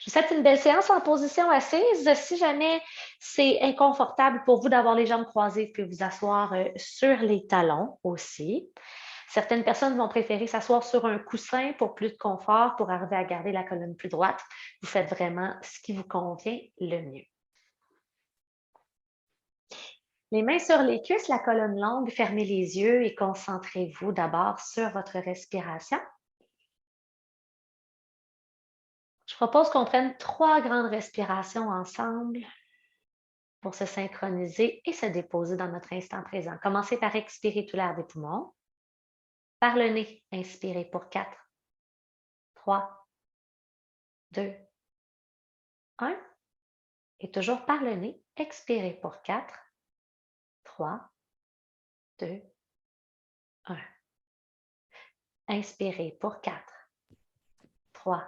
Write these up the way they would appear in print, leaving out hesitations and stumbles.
Je vous souhaite une belle séance en position assise. Si jamais c'est inconfortable pour vous d'avoir les jambes croisées, vous pouvez vous asseoir sur les talons aussi. Certaines personnes vont préférer s'asseoir sur un coussin pour plus de confort, pour arriver à garder la colonne plus droite. Vous faites vraiment ce qui vous convient le mieux. Les mains sur les cuisses, la colonne longue, fermez les yeux et concentrez-vous d'abord sur votre respiration. Je propose qu'on prenne 3 grandes respirations ensemble pour se synchroniser et se déposer dans notre instant présent. Commencez par expirer tout l'air des poumons. Par le nez, inspirez pour 4, 3, 2, 1. Et toujours par le nez, expirez pour 4, 3, 2, 1. Inspirez pour 4, 3,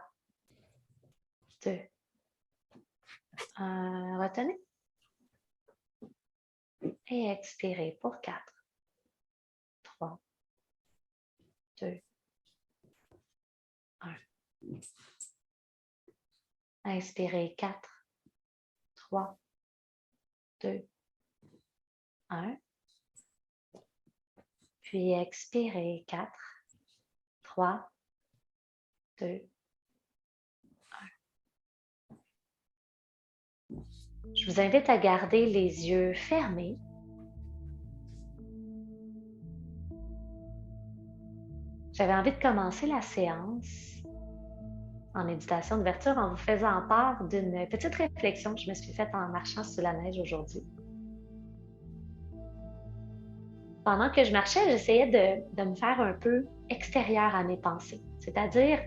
2, 1. Retenez. Et expirez pour 4, 3, 2, 1. Inspirez 4, 3, 2, 1. Puis expirez 4, 3, 2, 1. Je vous invite à garder les yeux fermés. J'avais envie de commencer la séance en méditation d'ouverture en vous faisant part d'une petite réflexion que je me suis faite en marchant sous la neige aujourd'hui. Pendant que je marchais, j'essayais de me faire un peu extérieure à mes pensées, c'est-à-dire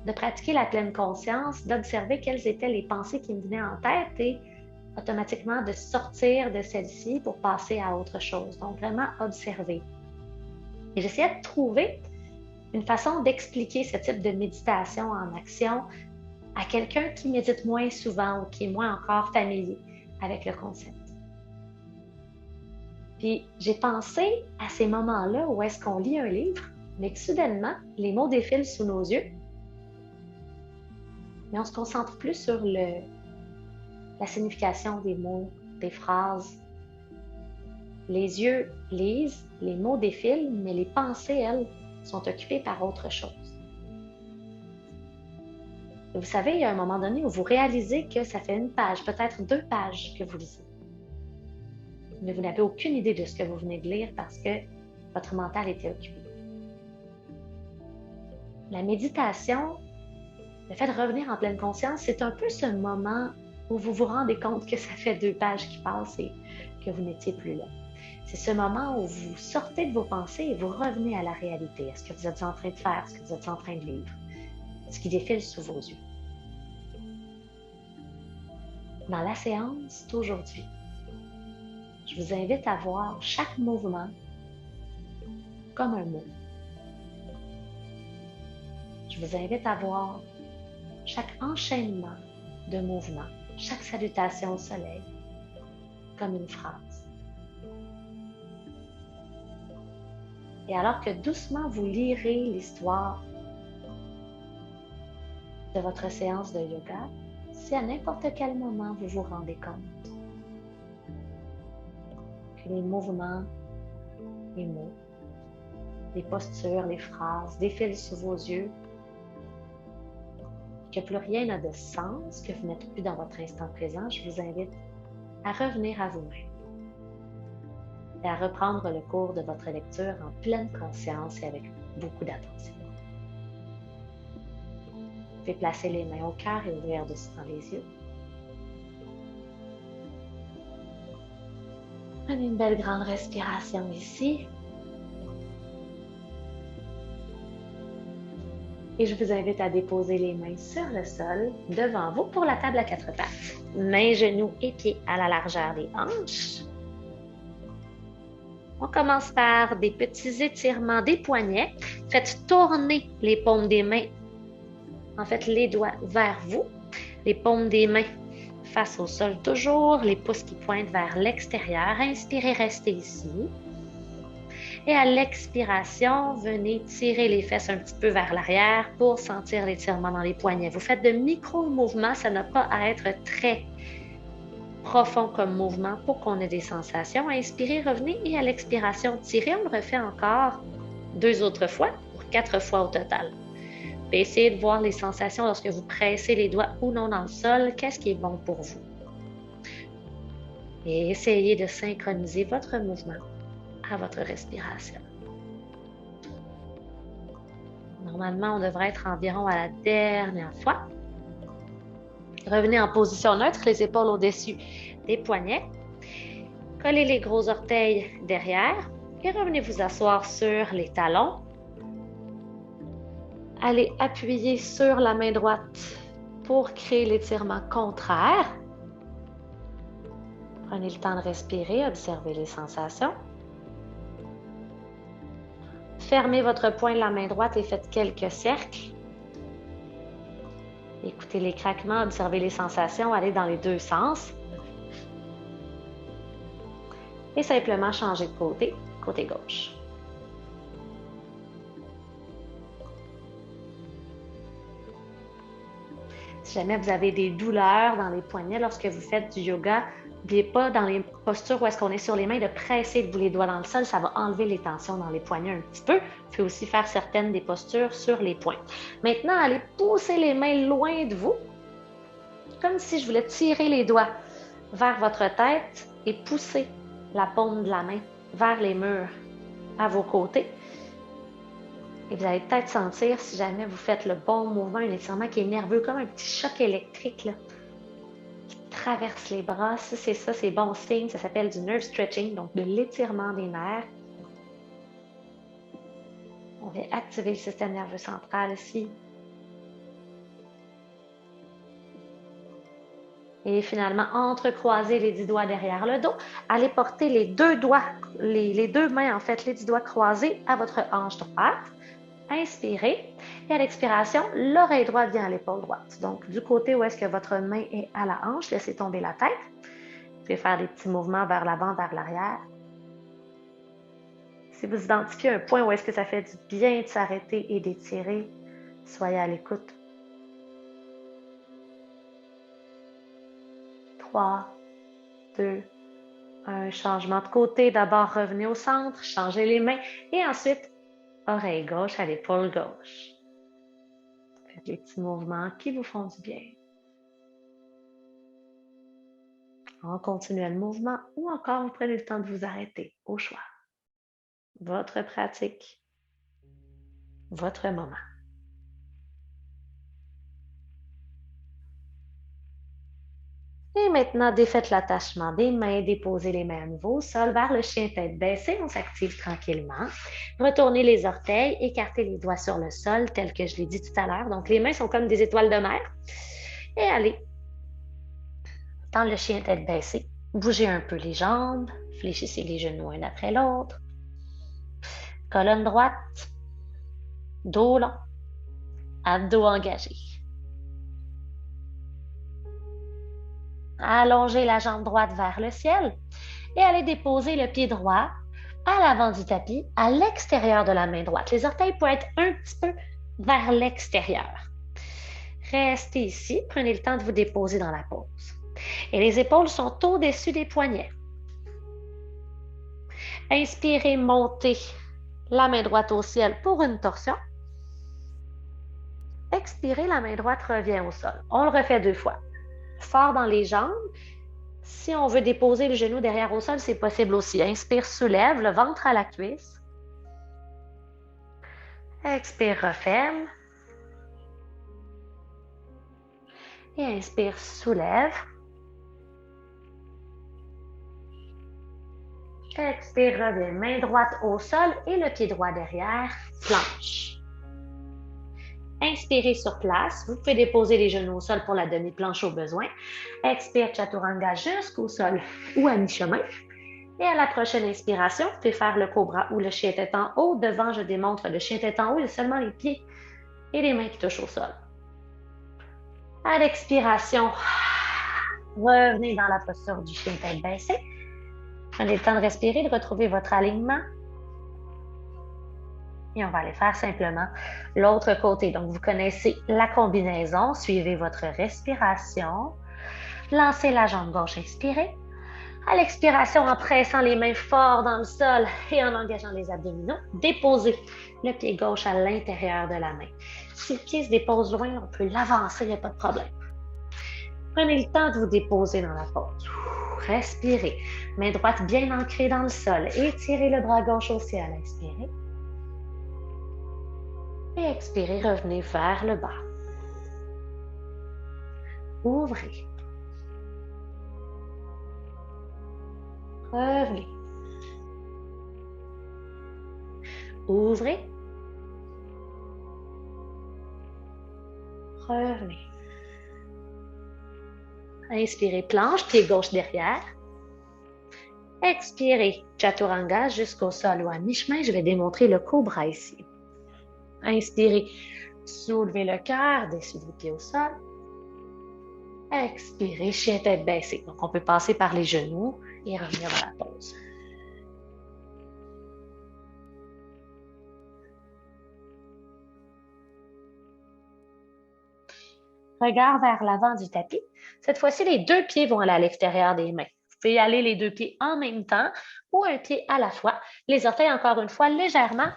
de pratiquer la pleine conscience, d'observer quelles étaient les pensées qui me venaient en tête et automatiquement de sortir de celles-ci pour passer à autre chose. Donc vraiment observer. Et j'essayais de trouver une façon d'expliquer ce type de méditation en action à quelqu'un qui médite moins souvent ou qui est moins encore familier avec le concept. Puis j'ai pensé à ces moments-là où est-ce qu'on lit un livre, mais que soudainement, les mots défilent sous nos yeux, mais on se concentre plus sur la signification des mots, des phrases. Les yeux lisent, les mots défilent, mais les pensées, elles, sont occupées par autre chose. Et vous savez, il y a un moment donné où vous réalisez que ça fait une page, peut-être 2 pages que vous lisez. Mais vous n'avez aucune idée de ce que vous venez de lire parce que votre mental était occupé. La méditation, le fait de revenir en pleine conscience, c'est un peu ce moment où vous vous rendez compte que ça fait 2 pages qui passent et que vous n'étiez plus là. C'est ce moment où vous sortez de vos pensées et vous revenez à la réalité. Est-ce que vous êtes en train de faire? Est-ce que vous êtes en train de lire? Ce qui défile sous vos yeux. Dans la séance d'aujourd'hui, je vous invite à voir chaque mouvement comme un mot. Je vous invite à voir chaque enchaînement de mouvements, chaque salutation au soleil comme une phrase. Et alors que doucement vous lirez l'histoire de votre séance de yoga, si à n'importe quel moment vous vous rendez compte que les mouvements, les mots, les postures, les phrases défilent sous vos yeux, que plus rien n'a de sens, que vous n'êtes plus dans votre instant présent, je vous invite à revenir à vous-même et à reprendre le cours de votre lecture en pleine conscience et avec beaucoup d'attention. Vous pouvez placer les mains au cœur et ouvrir doucement les yeux. Prenez une belle grande respiration ici. Et je vous invite à déposer les mains sur le sol devant vous pour la table à 4 pattes. Mains, genoux et pieds à la largeur des hanches. On commence par des petits étirements des poignets. Faites tourner les paumes des mains, en fait les doigts vers vous. Les paumes des mains face au sol toujours, les pouces qui pointent vers l'extérieur. Inspirez, restez ici. Et à l'expiration, venez tirer les fesses un petit peu vers l'arrière pour sentir l'étirement dans les poignets. Vous faites de micro-mouvements, ça n'a pas à être très profond comme mouvement pour qu'on ait des sensations. Inspirez, revenez et à l'expiration, tirez. On le refait encore 2 autres fois pour 4 fois au total. Et essayez de voir les sensations lorsque vous pressez les doigts ou non dans le sol. Qu'est-ce qui est bon pour vous? Et essayez de synchroniser votre mouvement à votre respiration. Normalement, on devrait être environ à la dernière fois. Revenez en position neutre, les épaules au-dessus des poignets. Collez les gros orteils derrière et revenez vous asseoir sur les talons. Allez appuyer sur la main droite pour créer l'étirement contraire. Prenez le temps de respirer, observez les sensations. Fermez votre poing de la main droite et faites quelques cercles. Écoutez les craquements, observez les sensations, allez dans les 2 sens. Et simplement changez de côté gauche. Si jamais vous avez des douleurs dans les poignets lorsque vous faites du yoga, n'oubliez pas dans les postures où est-ce qu'on est sur les mains de presser de vous les doigts dans le sol, ça va enlever les tensions dans les poignets un petit peu. Vous pouvez aussi faire certaines des postures sur les poings. Maintenant, allez pousser les mains loin de vous, comme si je voulais tirer les doigts vers votre tête et pousser la paume de la main vers les murs à vos côtés. Et vous allez peut-être sentir, si jamais vous faites le bon mouvement, un étirement qui est nerveux, comme un petit choc électrique là, qui traverse les bras. C'est bon signe. Ça s'appelle du nerve stretching, donc de l'étirement des nerfs. On va activer le système nerveux central ici. Et finalement, entrecroisez les 10 doigts derrière le dos. Allez porter les 2 doigts, les 2 mains en fait, les 10 doigts croisés à votre hanche droite. Inspirez. Et à l'expiration, l'oreille droite vient à l'épaule droite. Donc, du côté où est-ce que votre main est à la hanche, laissez tomber la tête. Vous pouvez faire des petits mouvements vers l'avant, vers l'arrière. Si vous identifiez un point où est-ce que ça fait du bien de s'arrêter et d'étirer, soyez à l'écoute. 3, 2, 1. Changement de côté. D'abord, revenez au centre, changez les mains et ensuite, oreille gauche à l'épaule gauche. Faites les petits mouvements qui vous font du bien. On continue le mouvement ou encore vous prenez le temps de vous arrêter au choix. Votre pratique, votre moment. Et maintenant, défaites l'attachement des mains, déposez les mains à nouveau au sol vers le chien tête baissée. On s'active tranquillement. Retournez les orteils, écartez les doigts sur le sol, tel que je l'ai dit tout à l'heure. Donc, les mains sont comme des étoiles de mer. Et allez dans le chien tête baissée. Bougez un peu les jambes, fléchissez les genoux un après l'autre. Colonne droite, dos long, abdos engagés. Allongez la jambe droite vers le ciel et allez déposer le pied droit à l'avant du tapis, à l'extérieur de la main droite. Les orteils peuvent être un petit peu vers l'extérieur. Restez ici, prenez le temps de vous déposer dans la pose. Et les épaules sont au-dessus des poignets. Inspirez, montez la main droite au ciel pour une torsion. Expirez, la main droite revient au sol. On le refait 2 fois. Fort dans les jambes. Si on veut déposer le genou derrière au sol, c'est possible aussi. Inspire, soulève, le ventre à la cuisse. Expire, referme. Et inspire, soulève. Expire, reviens, main droite au sol et le pied droit derrière, planche. Inspirez sur place. Vous pouvez déposer les genoux au sol pour la demi-planche au besoin. Expire, chaturanga jusqu'au sol ou à mi-chemin. Et à la prochaine inspiration, vous pouvez faire le cobra ou le chien tête en haut. Devant, je démontre le chien tête en haut. Il y a seulement les pieds et les mains qui touchent au sol. À l'expiration, revenez dans la posture du chien tête baissée. Prenez le temps de respirer, de retrouver votre alignement. Et on va aller faire simplement l'autre côté. Donc, vous connaissez la combinaison. Suivez votre respiration. Lancez la jambe gauche, inspirez. À l'expiration, en pressant les mains fort dans le sol et en engageant les abdominaux, déposez le pied gauche à l'intérieur de la main. Si le pied se dépose loin, on peut l'avancer, il n'y a pas de problème. Prenez le temps de vous déposer dans la pose. Respirez. Main droite bien ancrée dans le sol. Étirez le bras gauche au ciel. Inspirez. Et expirez, revenez vers le bas. Ouvrez. Revenez. Ouvrez. Revenez. Inspirez, planche, pied gauche derrière. Expirez, chaturanga jusqu'au sol ou à mi-chemin. Je vais démontrer le cobra ici. Inspirez, soulevez le cœur, descendez les pieds au sol. Expirez, chien tête baissée. Donc, on peut passer par les genoux et revenir dans la pose. Regard vers l'avant du tapis. Cette fois-ci, les deux pieds vont aller à l'extérieur des mains. Vous pouvez y aller les deux pieds en même temps ou un pied à la fois. Les orteils, encore une fois, légèrement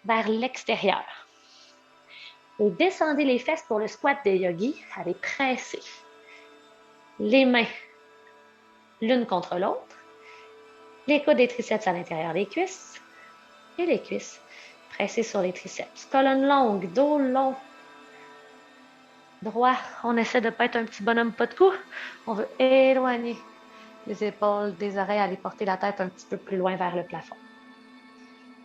vers l'extérieur. Et descendez les fesses pour le squat de yogi. Allez presser les mains l'une contre l'autre. Les coudes des triceps à l'intérieur des cuisses. Et les cuisses pressées sur les triceps. Colonne longue, dos long. Droit, on essaie de ne pas être un petit bonhomme pas de cou. On veut éloigner les épaules des oreilles, aller porter la tête un petit peu plus loin vers le plafond.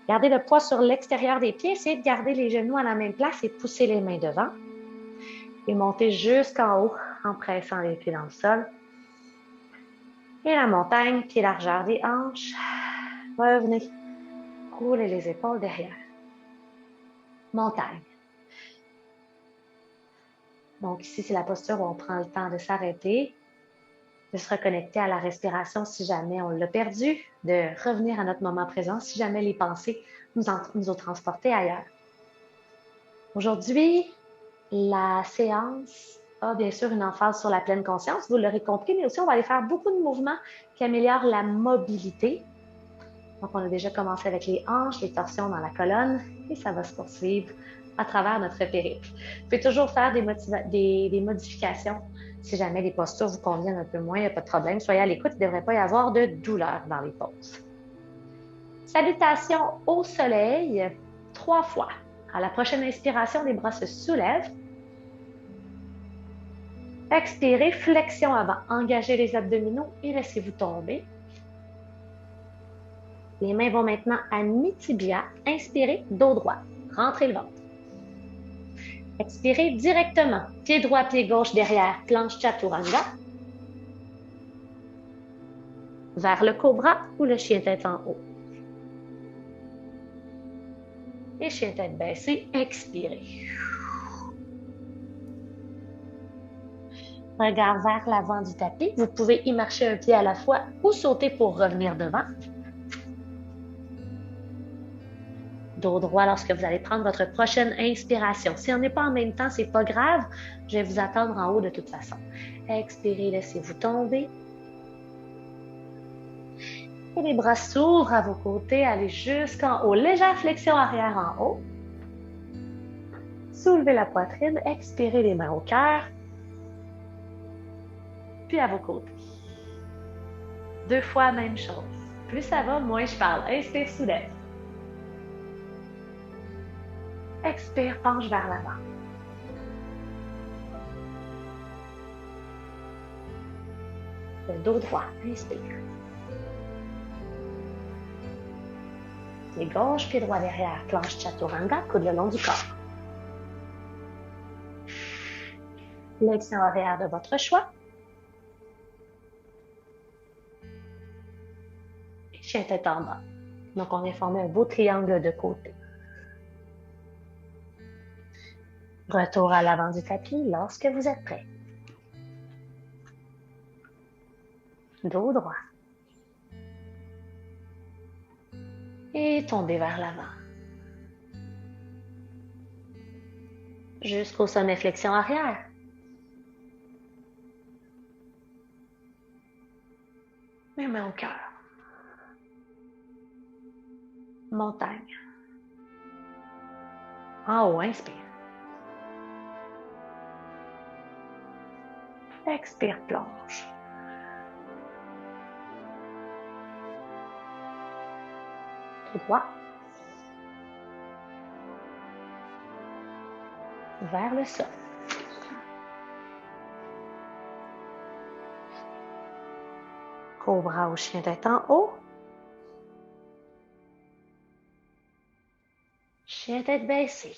Gardez le poids sur l'extérieur des pieds. Essayez de garder les genoux à la même place et pousser les mains devant. Et montez jusqu'en haut en pressant les pieds dans le sol. Et la montagne, pied largeur des hanches. Revenez. Roulez les épaules derrière. Montagne. Donc ici, c'est la posture où on prend le temps de s'arrêter, de se reconnecter à la respiration si jamais on l'a perdu, de revenir à notre moment présent si jamais les pensées nous ont transportés ailleurs. Aujourd'hui, la séance a bien sûr une emphase sur la pleine conscience, vous l'aurez compris, mais aussi on va aller faire beaucoup de mouvements qui améliorent la mobilité. Donc, on a déjà commencé avec les hanches, les torsions dans la colonne et ça va se poursuivre à travers notre périple. Vous pouvez toujours faire des modifications si jamais les postures vous conviennent un peu moins, il n'y a pas de problème. Soyez à l'écoute, il ne devrait pas y avoir de douleur dans les poses. Salutations au soleil, 3 fois. À la prochaine inspiration, les bras se soulèvent. Expirez, flexion avant. Engagez les abdominaux et laissez-vous tomber. Les mains vont maintenant à mi-tibia. Inspirez, dos droit. Rentrez le ventre. Expirez directement. Pied droit, pied gauche derrière. Planche chaturanga. Vers le cobra ou le chien tête en haut. Et chien tête baissée. Expirez. Regard vers l'avant du tapis. Vous pouvez y marcher un pied à la fois ou sauter pour revenir devant. Dos droit lorsque vous allez prendre votre prochaine inspiration. Si on n'est pas en même temps, c'est pas grave. Je vais vous attendre en haut de toute façon. Expirez, laissez-vous tomber. Et les bras s'ouvrent à vos côtés, allez jusqu'en haut. Légère flexion arrière en haut. Soulevez la poitrine, expirez les mains au cœur. Puis à vos côtés. 2 fois, même chose. Plus ça va, moins je parle. Inspire, soulève. Expire, penche vers l'avant. Le dos droit, inspire. Pied gauche, pied droit derrière, planche chaturanga, coude le long du corps. Flexion arrière de votre choix. Et chien tête en bas. Donc, on vient former un beau triangle de côté. Retour à l'avant du tapis lorsque vous êtes prêt. Dos droit. Et tombez vers l'avant. jusqu'au sommet flexion arrière. Mes mains au cœur. Montagne. En haut, inspire. Expire, plonge. Tout droit. Vers le sol. Cobra au chien tête en haut. Chien tête baissée.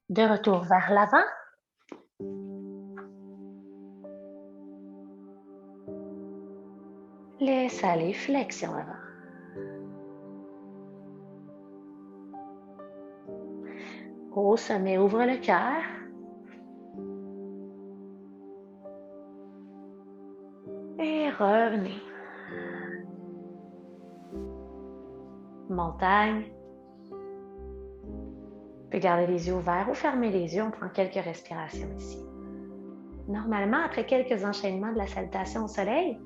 De retour vers l'avant. Laisse aller, flexion avant. Au sommet, ouvre le cœur. Et revenez. Montagne. Puis gardez les yeux ouverts ou fermez les yeux. On prend quelques respirations ici. Normalement, après quelques enchaînements de la salutation au soleil,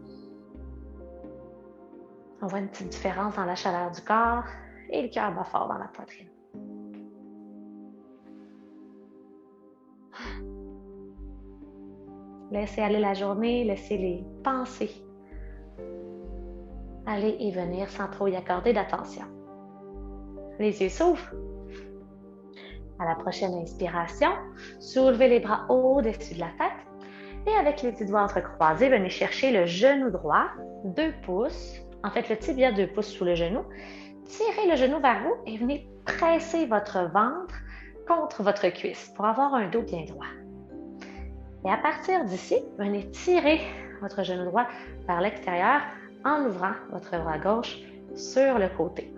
on voit une petite différence dans la chaleur du corps et le cœur bat fort dans la poitrine. Laissez aller la journée, laissez les pensées aller et venir sans trop y accorder d'attention. Les yeux s'ouvrent. À la prochaine inspiration, soulevez les bras au-dessus de la tête et avec les petits doigts entrecroisés, venez chercher le genou droit, 2 pouces, en fait le tibia 2 pouces sous le genou. Tirez le genou vers vous et venez presser votre ventre contre votre cuisse pour avoir un dos bien droit. Et à partir d'ici, venez tirer votre genou droit vers l'extérieur en ouvrant votre bras gauche sur le côté.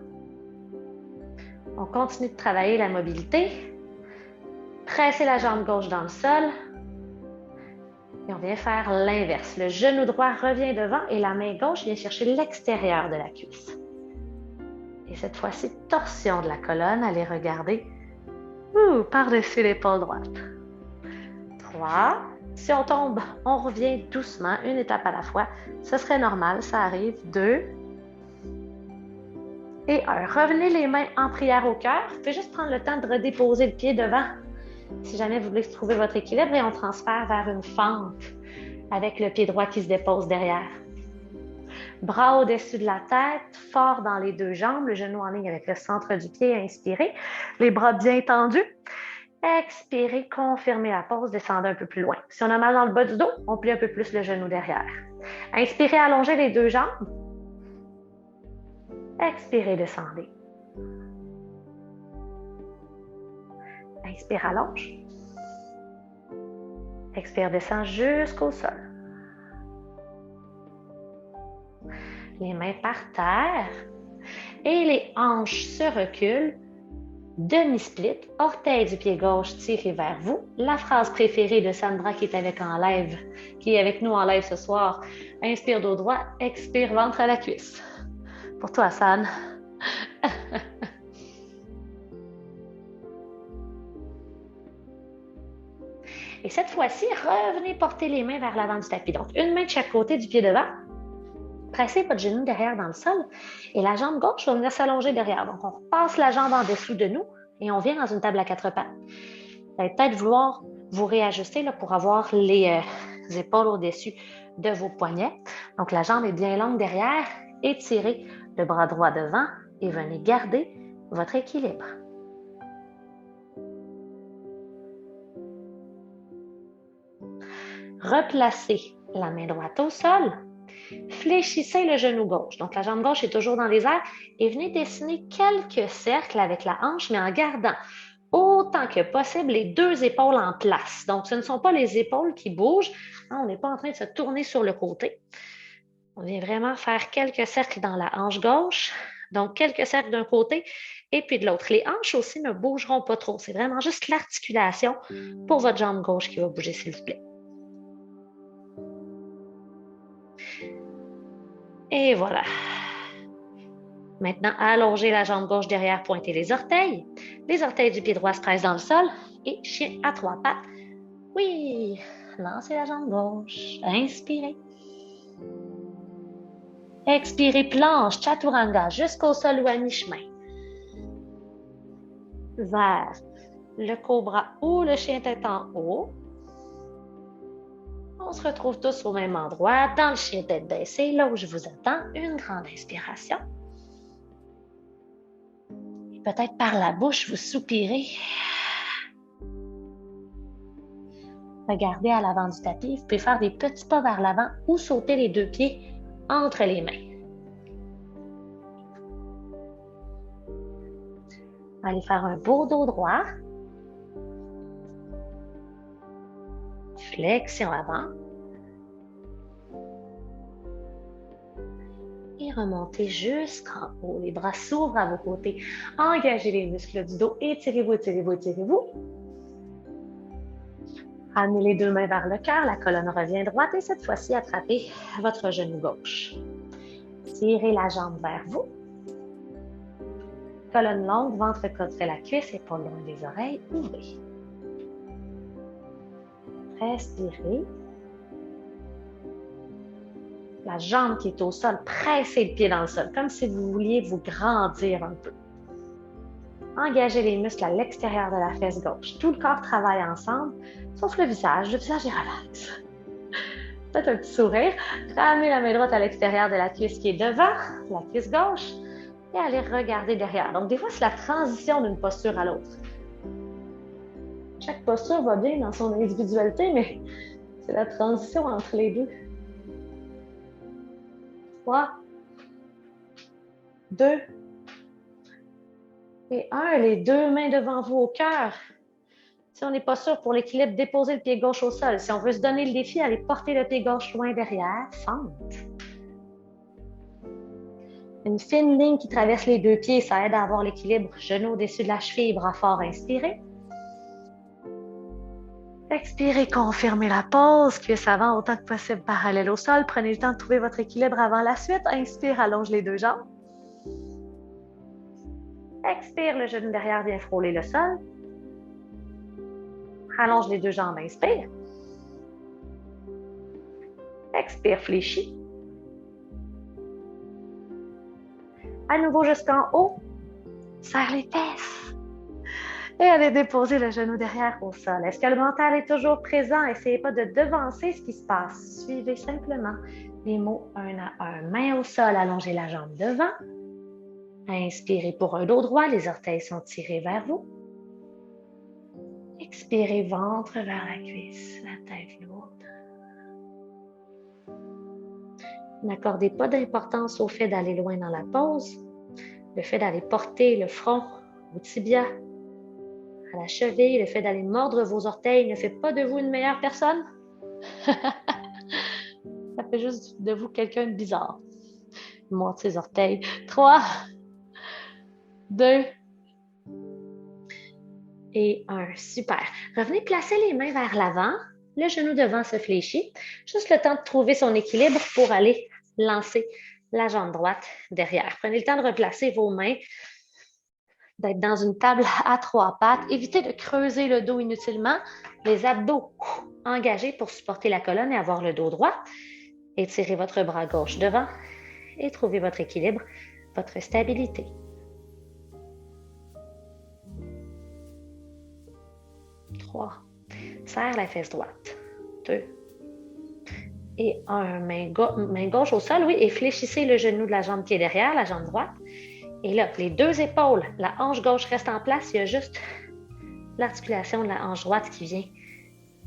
On continue de travailler la mobilité. Pressez la jambe gauche dans le sol. Et on vient faire l'inverse. Le genou droit revient devant et la main gauche vient chercher l'extérieur de la cuisse. Et cette fois-ci, torsion de la colonne. Allez regarder par-dessus l'épaule droite. 3. Si on tombe, on revient doucement, une étape à la fois. Ce serait normal, ça arrive. 2. Et 1. Revenez les mains en prière au cœur. Vous pouvez juste prendre le temps de redéposer le pied devant si jamais vous voulez trouver votre équilibre et on transfère vers une fente avec le pied droit qui se dépose derrière. Bras au-dessus de la tête, fort dans les 2 jambes, le genou en ligne avec le centre du pied, inspirez. Les bras bien tendus. Expirez, confirmez la pose, descendez un peu plus loin. Si on a mal dans le bas du dos, on plie un peu plus le genou derrière. Inspirez, allongez les 2 jambes. Expirez, descendez. Inspire, allonge. Expire, descend jusqu'au sol. Les mains par terre et les hanches se reculent. Demi-split, orteil du pied gauche tiré vers vous. La phrase préférée de Sandra qui est avec nous en live ce soir. Inspire dos droit, expire ventre à la cuisse. Pour toi, San. Et cette fois-ci, revenez porter les mains vers l'avant du tapis. Donc, une main de chaque côté du pied devant. Pressez votre genou derrière dans le sol et la jambe gauche va venir s'allonger derrière. Donc, on repasse la jambe en dessous de nous et on vient dans une table à 4 pattes. Vous allez peut-être vouloir vous réajuster là, pour avoir les épaules au-dessus de vos poignets. Donc, la jambe est bien longue derrière. Étirez le bras droit devant et venez garder votre équilibre. Replacez la main droite au sol. Fléchissez le genou gauche. Donc, la jambe gauche est toujours dans les airs et venez dessiner quelques cercles avec la hanche, mais en gardant autant que possible les 2 épaules en place. Donc, ce ne sont pas les épaules qui bougent. On n'est pas en train de se tourner sur le côté. On vient vraiment faire quelques cercles dans la hanche gauche. Donc, quelques cercles d'un côté et puis de l'autre. Les hanches aussi ne bougeront pas trop. C'est vraiment juste l'articulation pour votre jambe gauche qui va bouger, s'il vous plaît. Et voilà. Maintenant, allongez la jambe gauche derrière, pointez les orteils. Les orteils du pied droit se pressent dans le sol et chien à 3 pattes. Oui, lancez la jambe gauche. Inspirez. Expirez, planche, chaturanga, jusqu'au sol ou à mi-chemin. Vers le cobra ou le chien tête en haut. On se retrouve tous au même endroit, dans le chien tête baissée, là où je vous attends. Une grande inspiration. Et peut-être par la bouche, vous soupirez. Regardez à l'avant du tapis. Vous pouvez faire des petits pas vers l'avant ou sauter les 2 pieds entre les mains. Allez faire un beau dos droit. Flexion avant. Et remontez jusqu'en haut. Les bras s'ouvrent à vos côtés. Engagez les muscles du dos. Étirez-vous, étirez-vous, étirez-vous. Ramenez les 2 mains vers le cœur. La colonne revient droite et cette fois-ci, attrapez votre genou gauche. Tirez la jambe vers vous. Colonne longue, ventre contre la cuisse, épaules loin des oreilles. Ouvrez. Respirez. La jambe qui est au sol, pressez le pied dans le sol, comme si vous vouliez vous grandir un peu. Engagez les muscles à l'extérieur de la fesse gauche. Tout le corps travaille ensemble, sauf le visage. Le visage est relax. Peut-être un petit sourire. Ramenez la main droite à l'extérieur de la cuisse qui est devant, la cuisse gauche, et allez regarder derrière. Donc, des fois, c'est la transition d'une posture à l'autre. Chaque posture va bien dans son individualité, mais c'est la transition entre les deux. 3, 2 et 1. Les 2 mains devant vous au cœur. Si on n'est pas sûr pour l'équilibre, déposez le pied gauche au sol. Si on veut se donner le défi, allez porter le pied gauche loin derrière. Fente. Une fine ligne qui traverse les 2 pieds, ça aide à avoir l'équilibre. Genou au-dessus de la cheville, bras fort, inspirez. Expirez, confirmez la pause, cuisse avant autant que possible parallèle au sol. Prenez le temps de trouver votre équilibre avant la suite. Inspire, allonge les 2 jambes. Expire, le genou derrière vient frôler le sol. Allonge les 2 jambes, inspire. Expire, fléchis. À nouveau jusqu'en haut. Serre les fesses. Et allez déposer le genou derrière au sol. Est-ce que le mental est toujours présent? Essayez pas de devancer ce qui se passe. Suivez simplement les mots un à un. Main au sol, allongez la jambe devant. Inspirez pour un dos droit, les orteils sont tirés vers vous. Expirez, ventre vers la cuisse, la tête lourde. N'accordez pas d'importance au fait d'aller loin dans la pause. Le fait d'aller porter le front au tibia, à la cheville, le fait d'aller mordre vos orteils ne fait pas de vous une meilleure personne. Ça fait juste de vous quelqu'un de bizarre. Mordre ses orteils. 3, 2 et 1. Super. Revenez placer les mains vers l'avant. Le genou devant se fléchit. Juste le temps de trouver son équilibre pour aller lancer la jambe droite derrière. Prenez le temps de replacer vos mains, d'être dans une table à 3 pattes. Évitez de creuser le dos inutilement. Les abdos engagés pour supporter la colonne et avoir le dos droit. Étirez votre bras gauche devant et trouvez votre équilibre, votre stabilité. 3. Serre la fesse droite. 2. Et 1. Main gauche au sol, oui, et fléchissez le genou de la jambe qui est derrière, la jambe droite. Et là, les 2 épaules, la hanche gauche reste en place, il y a juste l'articulation de la hanche droite qui vient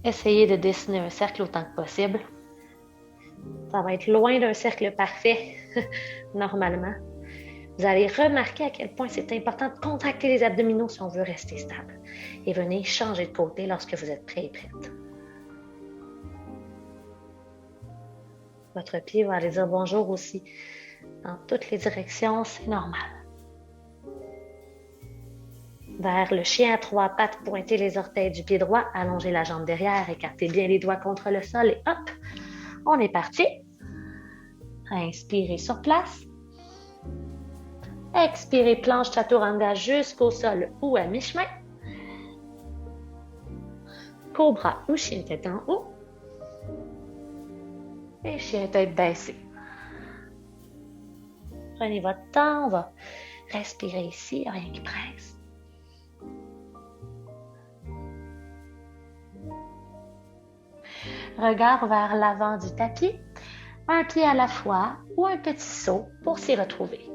essayer de dessiner un cercle autant que possible. Ça va être loin d'un cercle parfait, normalement. Vous allez remarquer à quel point c'est important de contracter les abdominaux si on veut rester stable. Et venez changer de côté lorsque vous êtes prêt et prête. Votre pied va aller dire bonjour aussi dans toutes les directions, c'est normal. Vers le chien à 3 pattes, pointez les orteils du pied droit, allongez la jambe derrière, écartez bien les doigts contre le sol et hop, on est parti. Inspirez sur place. Expirez, planche chaturanga jusqu'au sol ou à mi-chemin. Cobra ou chien tête en haut. Et chien tête baissée. Prenez votre temps, on va respirer ici, rien qui presse. Regard vers l'avant du tapis, un pied à la fois ou un petit saut pour s'y retrouver.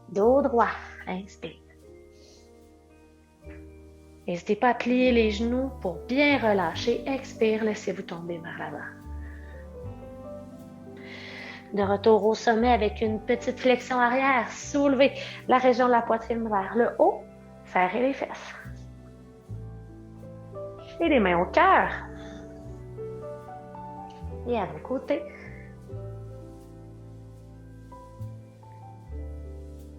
Dos droit, inspire. N'hésitez pas à plier les genoux pour bien relâcher. Expire, laissez-vous tomber vers l'avant. De retour au sommet avec une petite flexion arrière. Soulevez la région de la poitrine vers le haut. Serrez les fesses. Et les mains au cœur. Et à vos côtés.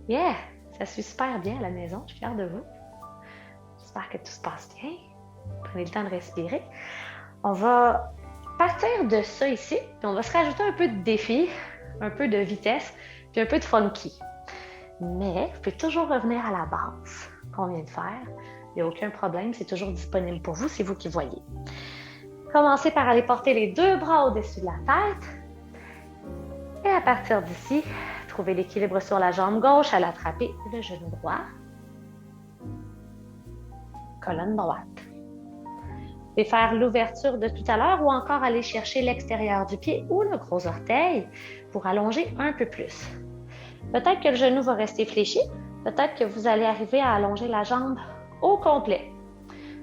Yeah! Ça suit super bien à la maison. Je suis fière de vous. J'espère que tout se passe bien. Prenez le temps de respirer. On va partir de ça ici, puis on va se rajouter un peu de défi, un peu de vitesse, puis un peu de funky. Mais vous pouvez toujours revenir à la base qu'on vient de faire. Il n'y a aucun problème, c'est toujours disponible pour vous, c'est vous qui voyez. Commencez par aller porter les deux bras au-dessus de la tête. Et à partir d'ici, trouvez l'équilibre sur la jambe gauche, allez attraper le genou droit. Colonne droite. Vous pouvez faire l'ouverture de tout à l'heure ou encore aller chercher l'extérieur du pied ou le gros orteil pour allonger un peu plus. Peut-être que le genou va rester fléchi, peut-être que vous allez arriver à allonger la jambe au complet.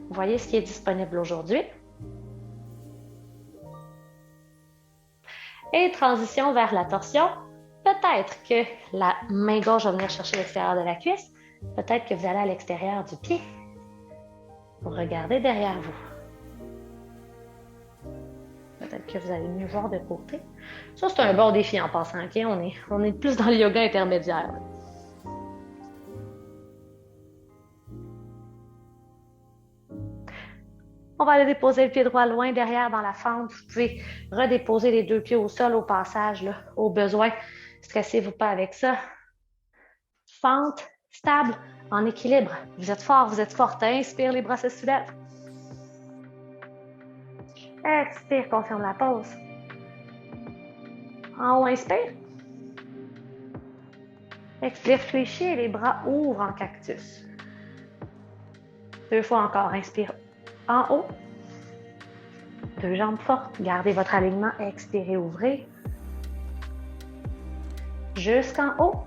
Vous voyez ce qui est disponible aujourd'hui. Et transition vers la torsion. Peut-être que la main gauche va venir chercher l'extérieur de la cuisse. Peut-être que vous allez à l'extérieur du pied. Vous regardez derrière vous. Peut-être que vous allez mieux voir de côté. Ça, c'est un bon défi en passant. Okay? On est plus dans le yoga intermédiaire. Là. On va aller déposer le pied droit loin derrière dans la fente. Vous pouvez redéposer les deux pieds au sol au passage, là, au besoin. Stressez-vous pas avec ça. Fente, stable, en équilibre. Vous êtes fort, vous êtes forte. Inspire, les bras se soulèvent. Expire, confirme la pause. En haut, inspire. Expire, fléchis et les bras ouvrent en cactus. Deux fois encore, inspire en haut. Deux jambes fortes, gardez votre alignement, expirez, ouvrez. Jusqu'en haut.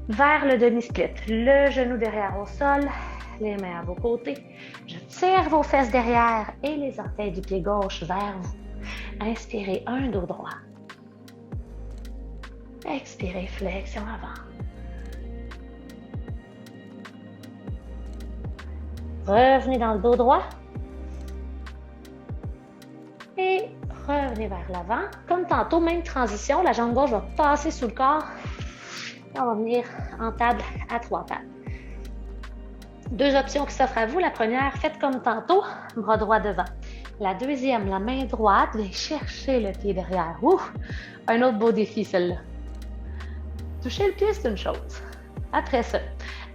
Vers le demi-split, le genou derrière au sol, les mains à vos côtés. Je tire vos fesses derrière et les orteils du pied gauche vers vous. Inspirez, un dos droit. Expirez, flexion avant. Revenez dans le dos droit. Et revenez vers l'avant. Comme tantôt, même transition, la jambe gauche va passer sous le corps. Et on va venir en table à trois pattes. Deux options qui s'offrent à vous. La première, faites comme tantôt, bras droit devant. La deuxième, la main droite, vient chercher le pied derrière. Ouf! Un autre beau défi, celle-là. Toucher le pied, c'est une chose. Après ça,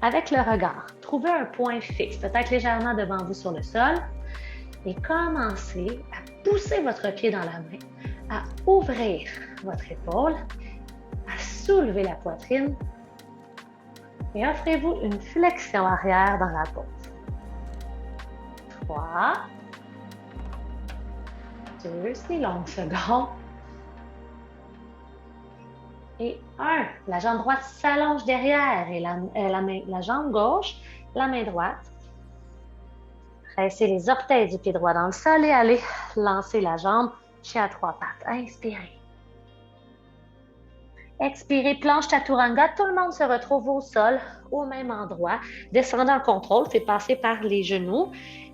avec le regard, trouvez un point fixe, peut-être légèrement devant vous sur le sol, et commencez à pousser votre pied dans la main, à ouvrir votre épaule, à soulever la poitrine, et offrez-vous une flexion arrière dans la pose. 3, 2, c'est longue seconde. Et 1, la jambe droite s'allonge derrière et la jambe gauche, la main droite. Pressez les orteils du pied droit dans le sol et allez lancer la jambe chien à trois pattes. Inspirez. Expirez, planche chaturanga. Tout le monde se retrouve au sol, au même endroit. Descendez en contrôle, fait passer par les genoux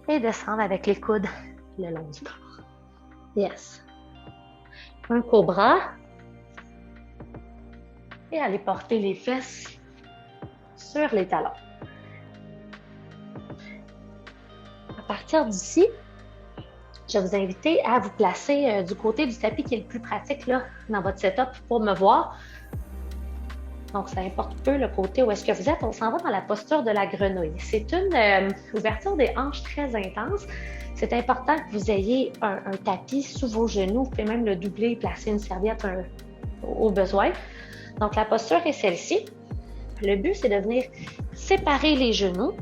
et descendre avec les coudes le long du corps. Yes. Un cobra. Et allez porter les fesses sur les talons. À partir d'ici, je vais vous inviter à vous placer du côté du tapis qui est le plus pratique là, dans votre setup pour me voir. Donc, ça importe peu le côté où est-ce que vous êtes. On s'en va dans la posture de la grenouille. C'est une ouverture des hanches très intense. C'est important que vous ayez un tapis sous vos genoux. Vous pouvez même le doubler, placer une serviette au besoin. Donc, la posture est celle-ci. Le but, c'est de venir séparer les genoux.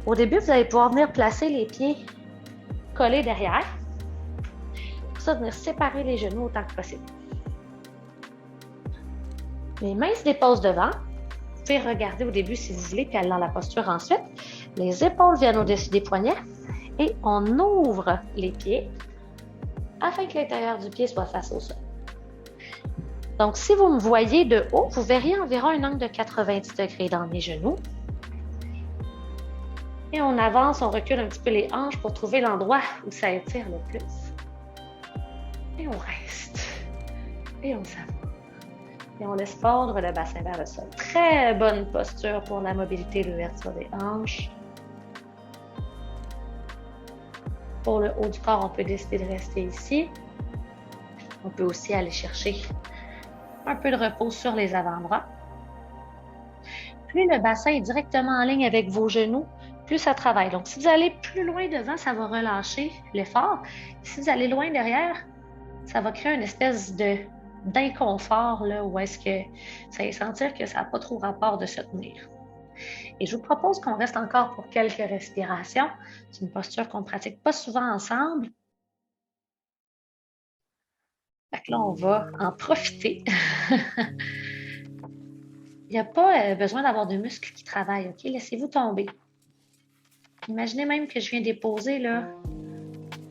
Au début, vous allez pouvoir venir placer les pieds collés derrière. Pour ça, venir séparer les genoux autant que possible. Les mains se déposent devant. Vous pouvez regarder au début si vous voulez, puis aller dans la posture ensuite. Les épaules viennent au-dessus des poignets et on ouvre les pieds afin que l'intérieur du pied soit face au sol. Donc, si vous me voyez de haut, vous verriez environ un angle de 90 degrés dans mes genoux. Et on avance, on recule un petit peu les hanches pour trouver l'endroit où ça étire le plus. Et on reste. Et on s'avance. Et on laisse fondre le bassin vers le sol. Très bonne posture pour la mobilité et l'ouverture des hanches. Pour le haut du corps, on peut décider de rester ici. On peut aussi aller chercher un peu de repos sur les avant-bras. Plus le bassin est directement en ligne avec vos genoux, plus ça travaille. Donc, si vous allez plus loin devant, ça va relâcher l'effort. Si vous allez loin derrière, ça va créer une espèce d'inconfort là, où est-ce que ça va sentir que ça n'a pas trop rapport de se tenir. Et je vous propose qu'on reste encore pour quelques respirations. C'est une posture qu'on ne pratique pas souvent ensemble. Fait que là, on va en profiter. Il n'y a pas besoin d'avoir de muscles qui travaillent, OK? Laissez-vous tomber. Imaginez même que je viens déposer là,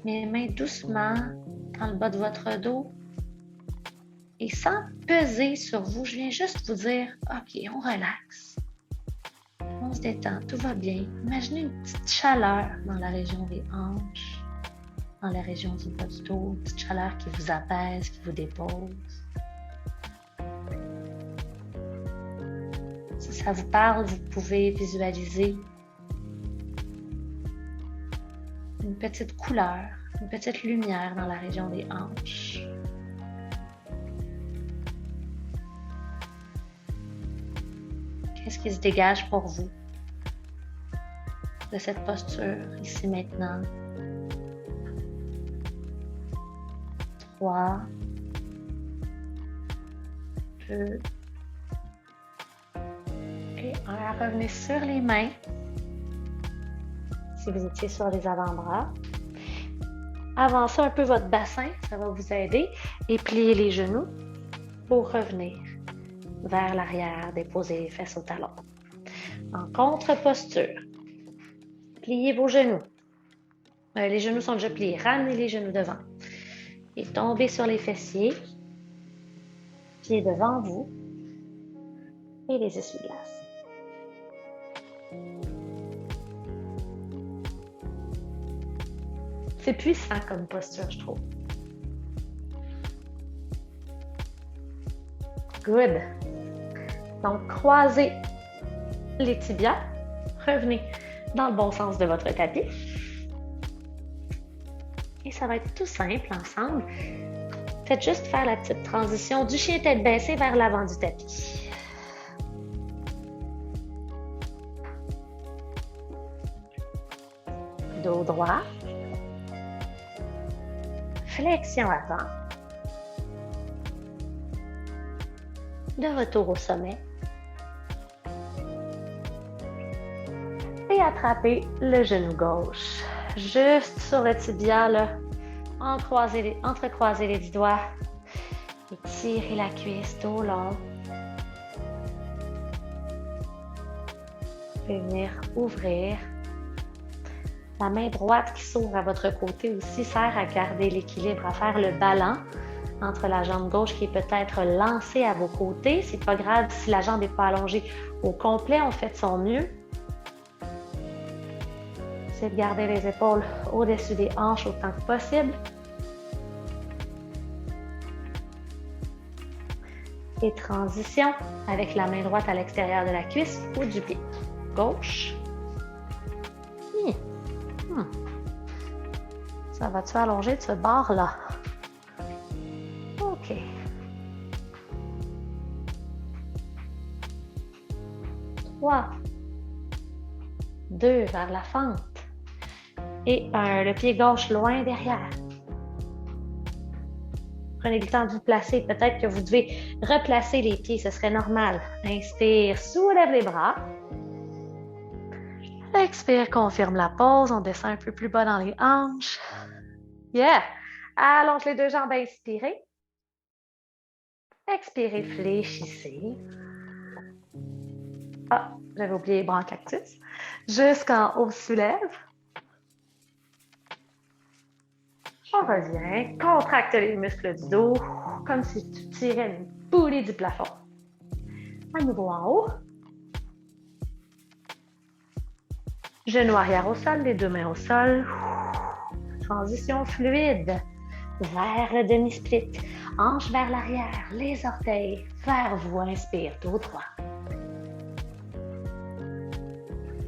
mes mains doucement dans le bas de votre dos. Et sans peser sur vous, je viens juste vous dire, OK, on relaxe. On se détend, tout va bien. Imaginez une petite chaleur dans la région des hanches, dans la région du bas du dos, une petite chaleur qui vous apaise, qui vous dépose. Si ça vous parle, vous pouvez visualiser une petite couleur, une petite lumière dans la région des hanches. Qu'est-ce qui se dégage pour vous de cette posture ici maintenant? 3, 2, et 1. Revenez sur les mains. Si vous étiez sur les avant-bras. Avancez un peu votre bassin, ça va vous aider. Et pliez les genoux pour revenir vers l'arrière, déposer les fesses au talon. En contre-posture, pliez vos genoux. Les genoux sont déjà pliés. Ramenez les genoux devant. Et tombez sur les fessiers. Pieds devant vous. Et les essuie-glaces. C'est puissant comme posture, je trouve. Good. Donc, croisez les tibias. Revenez dans le bon sens de votre tapis. Et ça va être tout simple ensemble. Faites juste faire la petite transition du chien tête baissée vers l'avant du tapis. Dos droit. Flexion avant. De retour au sommet. Et attrapez le genou gauche. Juste sur le tibia, là. Entrecroisez les 10 doigts. Étirez la cuisse tout long. Vous pouvez venir ouvrir. La main droite qui s'ouvre à votre côté aussi sert à garder l'équilibre, à faire le ballon entre la jambe gauche qui est peut-être lancée à vos côtés. C'est pas grave si la jambe n'est pas allongée au complet, on fait de son mieux. C'est de garder les épaules au-dessus des hanches autant que possible. Et transition avec la main droite à l'extérieur de la cuisse ou du pied gauche. Ça va-tu allonger de ce bord-là? OK. 3, 2 vers la fente. Et le pied gauche loin derrière. Prenez le temps de vous placer. Peut-être que vous devez replacer les pieds, ce serait normal. Inspire, soulève les bras. Expire, confirme la pause. On descend un peu plus bas dans les hanches. Yeah! Allonge les deux jambes, inspirez. Expirez, fléchissez. Ah, j'avais oublié les bras en cactus. Jusqu'en haut, soulève. On revient, contracte les muscles du dos, comme si tu tirais une poulie du plafond. À nouveau en haut. Genoux arrière au sol, les deux mains au sol. Transition fluide vers le demi-split. Hanche vers l'arrière, les orteils vers vous. Inspire, dos droit.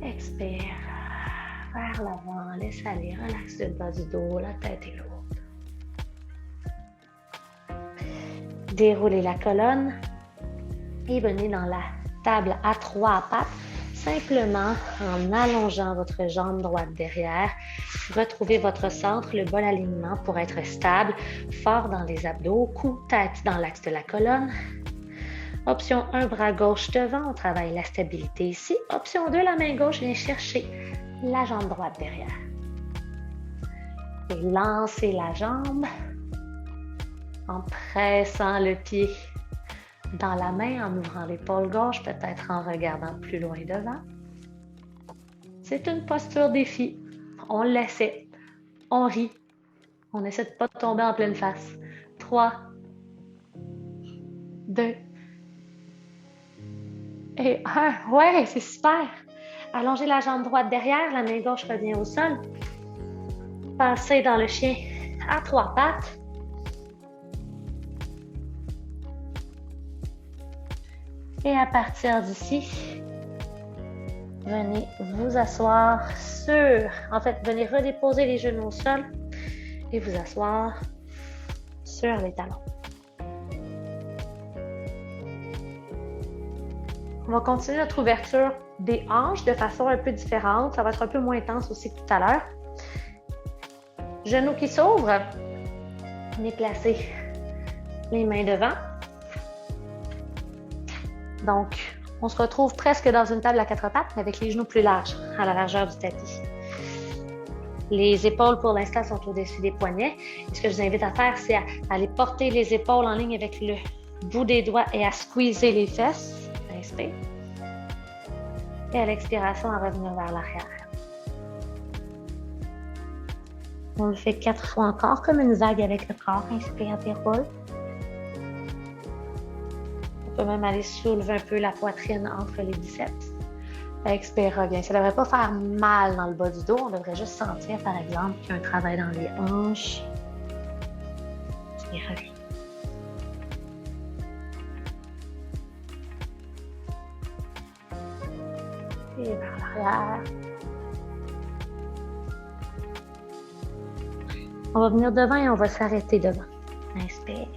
Expire vers l'avant, laisse aller, relaxe le bas du dos, la tête est lourde. Déroulez la colonne et venez dans la table à 3 pattes, simplement en allongeant votre jambe droite derrière. Retrouvez votre centre, le bon alignement pour être stable, fort dans les abdos, cou, tête dans l'axe de la colonne. Option 1, bras gauche devant, on travaille la stabilité ici. Option 2, la main gauche vient chercher la jambe droite derrière. Et lancez la jambe en pressant le pied dans la main, en ouvrant l'épaule gauche, peut-être en regardant plus loin devant. C'est une posture défi. On l'essaie, on rit, on essaie de ne pas tomber en pleine face. 3, 2 et 1. Ouais, c'est super. Allongez la jambe droite derrière, la main gauche revient au sol. Passez dans le chien à 3 pattes. Et à partir d'ici, venez vous asseoir venez redéposer les genoux au sol et vous asseoir sur les talons. On va continuer notre ouverture des hanches de façon un peu différente. Ça va être un peu moins intense aussi que tout à l'heure. Genoux qui s'ouvrent. Venez placer les mains devant. Donc, on se retrouve presque dans une table à 4 pattes, mais avec les genoux plus larges, à la largeur du tapis. Les épaules, pour l'instant, sont au-dessus des poignets. Et ce que je vous invite à faire, c'est à aller porter les épaules en ligne avec le bout des doigts et à squeezer les fesses. Inspire. Et à l'expiration, à revenir vers l'arrière. On le fait 4 fois encore, comme une vague avec le corps. Inspire, déroule. On peut même aller soulever un peu la poitrine entre les biceps. Expire, reviens. Ça ne devrait pas faire mal dans le bas du dos. On devrait juste sentir, par exemple, qu'il y a un travail dans les hanches. Et reviens. Et vers l'arrière. On va venir devant et on va s'arrêter devant. Inspire.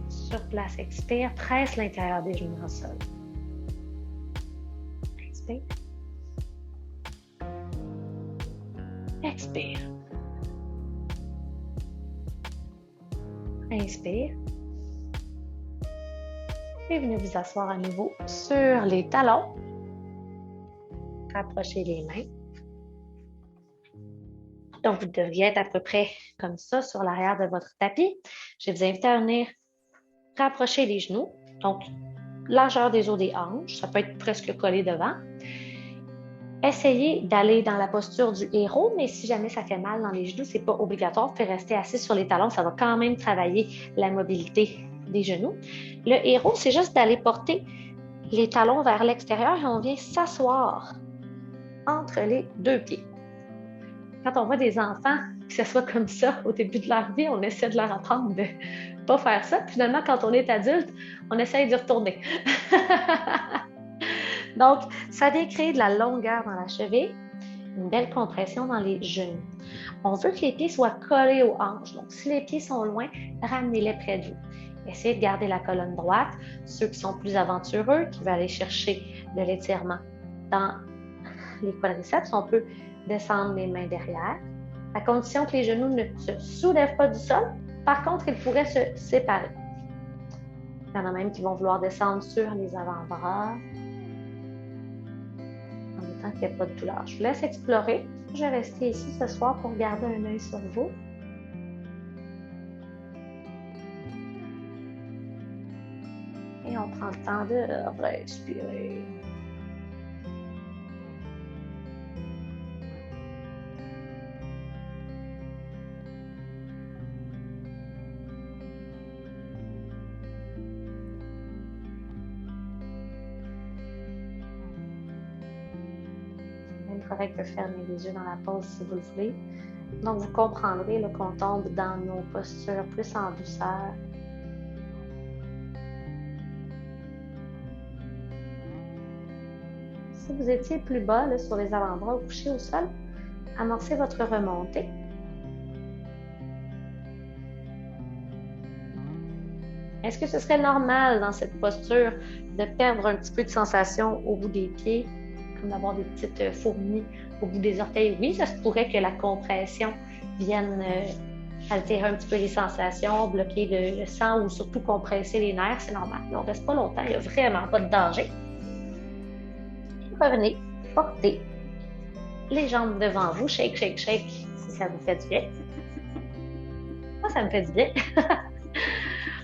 Sur place, expire. Presse l'intérieur des genoux au sol. Inspire. Expire. Inspire. Et venez vous asseoir à nouveau sur les talons. Rapprochez les mains. Donc, vous devriez être à peu près comme ça sur l'arrière de votre tapis. Je vais vous inviter à venir rapprocher les genoux. Donc, largeur des os des hanches. Ça peut être presque collé devant. Essayez d'aller dans la posture du héros, mais si jamais ça fait mal dans les genoux, ce n'est pas obligatoire. Vous pouvez rester assis sur les talons. Ça va quand même travailler la mobilité des genoux. Le héros, c'est juste d'aller porter les talons vers l'extérieur et on vient s'asseoir entre les deux pieds. Quand on voit des enfants qui s'assoient comme ça au début de leur vie, on essaie de leur apprendre de ne pas faire ça. Puis finalement, quand on est adulte, on essaie d'y retourner. Donc, ça vient créer de la longueur dans la cheville. Une belle compression dans les genoux. On veut que les pieds soient collés aux hanches. Donc, si les pieds sont loin, ramenez-les près de vous. Essayez de garder la colonne droite. Ceux qui sont plus aventureux, qui veulent aller chercher de l'étirement dans les quadriceps, on peut descendre les mains derrière, à condition que les genoux ne se soulèvent pas du sol. Par contre, ils pourraient se séparer. Il y en a même qui vont vouloir descendre sur les avant-bras en étant qu'il n'y a pas de douleur. Je vous laisse explorer. Je vais rester ici ce soir pour garder un œil sur vous. Et on prend le temps de respirer. Correct de fermer les yeux dans la pause si vous le voulez. Donc, vous comprendrez qu'on tombe dans nos postures plus en douceur. Si vous étiez plus bas là, sur les avant-bras ou couché au sol, amorcez votre remontée. Est-ce que ce serait normal dans cette posture de perdre un petit peu de sensation au bout des pieds, comme d'avoir des petites fourmis au bout des orteils? Oui, ça se pourrait que la compression vienne altérer un petit peu les sensations, bloquer le sang ou surtout compresser les nerfs, c'est normal. On ne reste pas longtemps, il n'y a vraiment pas de danger. Revenez, portez les jambes devant vous, shake, shake, shake, si ça vous fait du bien. Moi, ça me fait du bien.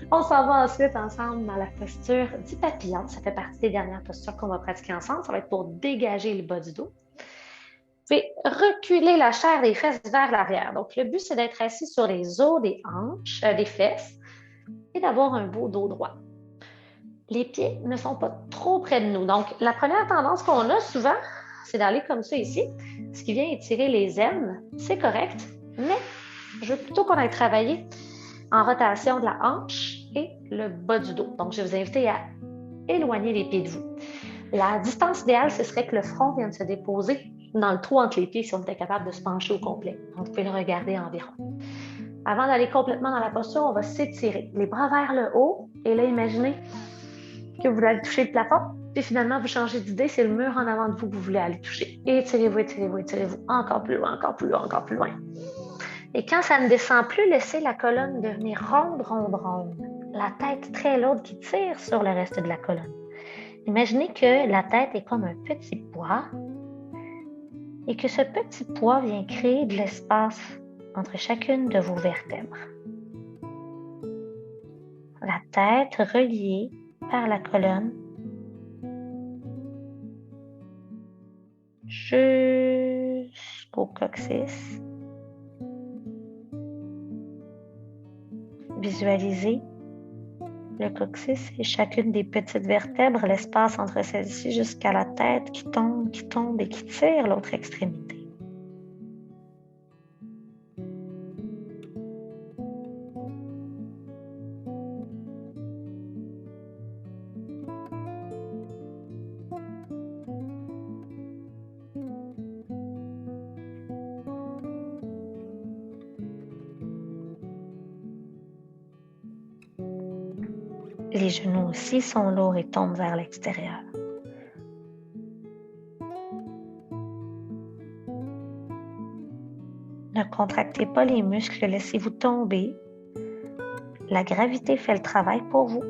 On s'en va ensuite ensemble dans la posture du papillon. Ça fait partie des dernières postures qu'on va pratiquer ensemble. Ça va être pour dégager le bas du dos. Puis reculer la chair des fesses vers l'arrière. Donc, le but, c'est d'être assis sur les os des hanches, des fesses et d'avoir un beau dos droit. Les pieds ne sont pas trop près de nous. Donc, la première tendance qu'on a souvent, c'est d'aller comme ça ici, ce qui vient étirer les aines. C'est correct, mais je veux plutôt qu'on aille travailler en rotation de la hanche et le bas du dos. Donc, je vais vous inviter à éloigner les pieds de vous. La distance idéale, ce serait que le front vienne se déposer dans le trou entre les pieds si on était capable de se pencher au complet. Donc, vous pouvez le regarder environ. Avant d'aller complètement dans la posture, on va s'étirer. Les bras vers le haut. Et là, imaginez que vous allez toucher le plafond. Puis finalement, vous changez d'idée. C'est le mur en avant de vous que vous voulez aller toucher. Étirez-vous, étirez-vous, étirez-vous. Encore plus loin, encore plus loin, encore plus loin. Et quand ça ne descend plus, laissez la colonne devenir ronde, ronde, ronde. La tête très lourde qui tire sur le reste de la colonne. Imaginez que la tête est comme un petit poids et que ce petit poids vient créer de l'espace entre chacune de vos vertèbres. La tête reliée par la colonne jusqu'au coccyx. Visualisez le coccyx et chacune des petites vertèbres, l'espace entre celles-ci jusqu'à la tête qui tombe et qui tire l'autre extrémité. Les genoux aussi sont lourds et tombent vers l'extérieur. Ne contractez pas les muscles, laissez-vous tomber. La gravité fait le travail pour vous.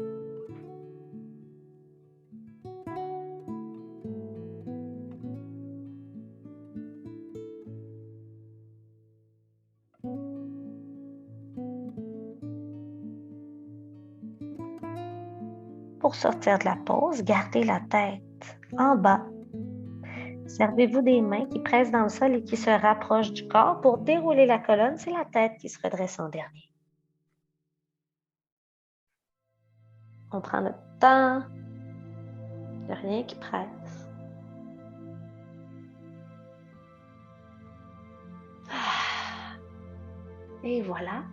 Pour sortir de la pause, gardez la tête en bas. Servez-vous des mains qui pressent dans le sol et qui se rapprochent du corps. Pour dérouler la colonne, c'est la tête qui se redresse en dernier. On prend notre temps. Il n'y a rien qui presse. Et voilà.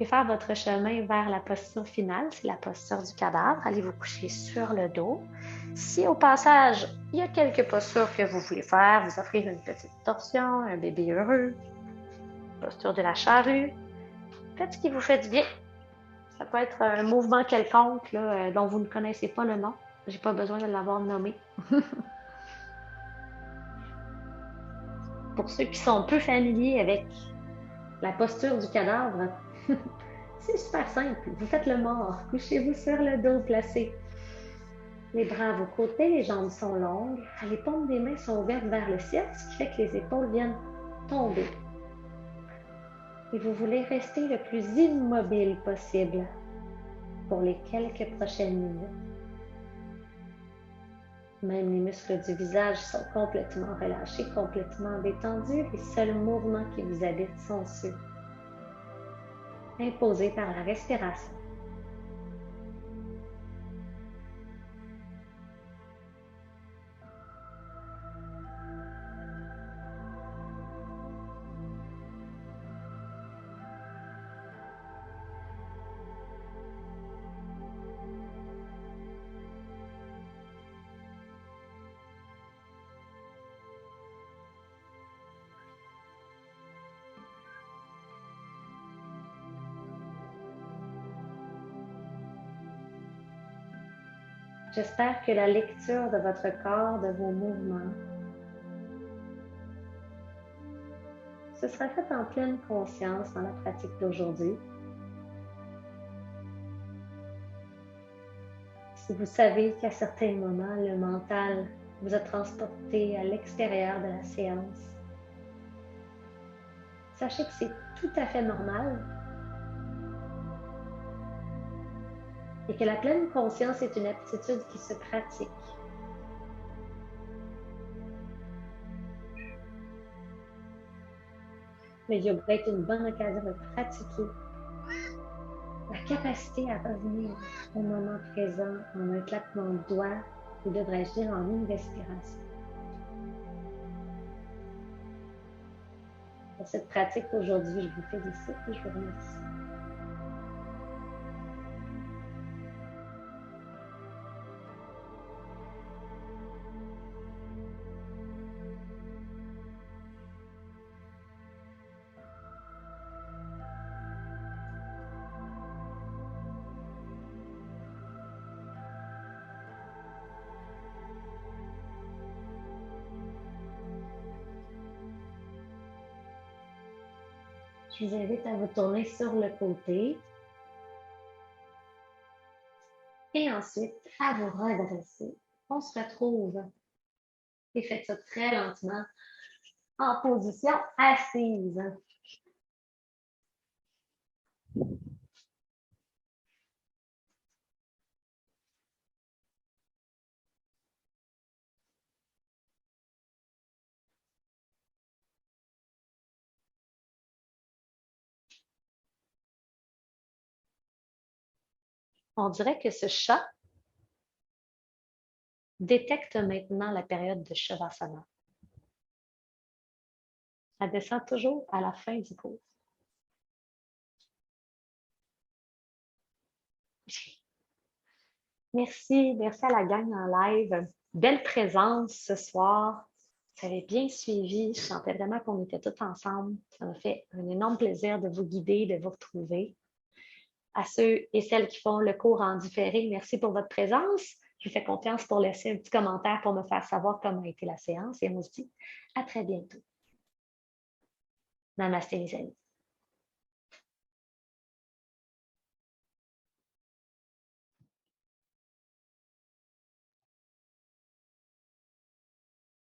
pouvez faire votre chemin vers la posture finale, c'est la posture du cadavre. Allez vous coucher sur le dos. Si au passage, il y a quelques postures que vous voulez faire, vous offrir une petite torsion, un bébé heureux, posture de la charrue, faites ce qui vous fait du bien. Ça peut être un mouvement quelconque là, dont vous ne connaissez pas le nom. J'ai pas besoin de l'avoir nommé. Pour ceux qui sont peu familiers avec la posture du cadavre, c'est super simple. Vous faites le mort. Couchez-vous sur le dos placé. Les bras à vos côtés, les jambes sont longues. Les paumes des mains sont ouvertes vers le ciel, ce qui fait que les épaules viennent tomber. Et vous voulez rester le plus immobile possible pour les quelques prochaines minutes. Même les muscles du visage sont complètement relâchés, complètement détendus. Les seuls mouvements qui vous habitent sont ceux imposés par la respiration. J'espère que la lecture de votre corps, de vos mouvements, se sera faite en pleine conscience dans la pratique d'aujourd'hui. Si vous savez qu'à certains moments, le mental vous a transporté à l'extérieur de la séance, sachez que c'est tout à fait normal et que la pleine conscience est une aptitude qui se pratique. Le yoga est une bonne occasion de pratiquer la capacité à revenir au moment présent en un claquement de doigts, ou devrais-je dire en une respiration. Pour cette pratique aujourd'hui, je vous félicite et je vous remercie. Je vous invite à vous tourner sur le côté et ensuite à vous redresser. On se retrouve et faites ça très lentement en position assise. On dirait que ce chat détecte maintenant la période de Shavasana. Elle descend toujours à la fin du cours. Merci à la gang en live. Belle présence ce soir. Vous avez bien suivi. Je sentais vraiment qu'on était tous ensemble. Ça m'a fait un énorme plaisir de vous guider, de vous retrouver. À ceux et celles qui font le cours en différé, merci pour votre présence. Je vous fais confiance pour laisser un petit commentaire pour me faire savoir comment a été la séance et on se dit à très bientôt. Namasté les amis.